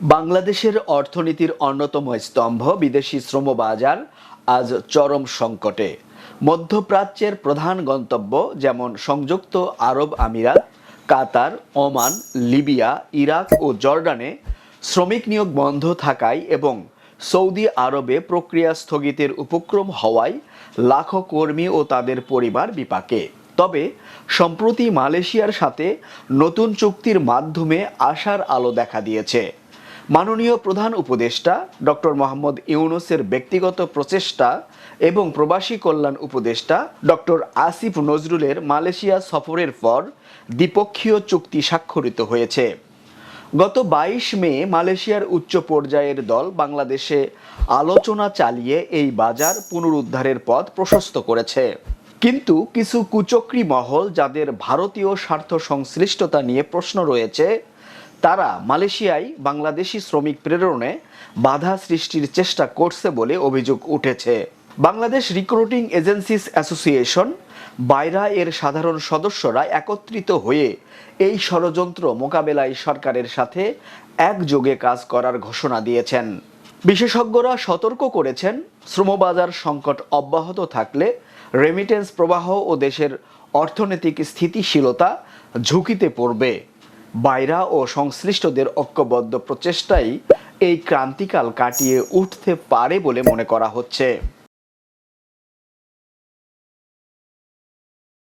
বাংলাদেশের অর্থনীতির অন্যতম স্তম্ভ বিদেশি শ্রমবাজার আজ চরম সংকটে। মধ্যপ্রাচ্যের প্রধান গন্তব্য যেমন সংযুক্ত আরব আমিরাত, কাতার, ওমান, লিবিয়া, ইরাক ও জর্ডানে শ্রমিক নিয়োগ বন্ধ থাকায় এবং সৌদি আরবে প্রক্রিয়া স্থগিতের উপক্রম হওয়ায় লাখো কর্মী ও তাদের পরিবার বিপাকে। তবে সম্প্রতি মালয়েশিয়ার সাথে নতুন চুক্তির মাধ্যমে আশার আলো দেখা দিয়েছে। মাননীয় প্রধান উপদেষ্টা ডক্টর মোহাম্মদ ইউনূসের ব্যক্তিগত প্রচেষ্টা এবং প্রবাসী কল্যাণ উপদেষ্টা ডক্টর আসিফ নজরুলের মালয়েশিয়া সফরের পর দ্বিপক্ষীয় চুক্তি স্বাক্ষরিত হয়েছে। গত ২২ মে মালয়েশিয়ার উচ্চ পর্যায়ের দল বাংলাদেশে আলোচনা চালিয়ে এই বাজার পুনরুদ্ধারের পথ প্রশস্ত করেছে। কিন্তু কিছু কুচক্রী মহল, যাদের ভারতীয় স্বার্থ সংশ্লিষ্টতা নিয়ে প্রশ্ন রয়েছে, তারা মালয়েশিয়ায় বাংলাদেশি শ্রমিক প্রেরণে বাধা সৃষ্টির চেষ্টা করছে বলে অভিযোগ উঠেছে। বাংলাদেশ রিক্রুটিং এজেন্সিস অ্যাসোসিয়েশন বাইরা এর সাধারণ সদস্যরা একত্রিত হয়ে এই ষড়যন্ত্র মোকাবেলায় সরকারের সাথে একযোগে কাজ করার ঘোষণা দিয়েছেন। বিশেষজ্ঞরা সতর্ক করেছেন, শ্রমবাজার সংকট অব্যাহত থাকলে রেমিটেন্স প্রবাহ ও দেশের অর্থনৈতিক স্থিতিশীলতা ঝুঁকিতে পড়বে। বাইরা ও সংশ্লিষ্টদের ঐক্যবদ্ধ প্রচেষ্টাই এই ক্রান্তিকাল কাটিয়ে উঠতে পারে বলে মনে করা হচ্ছে।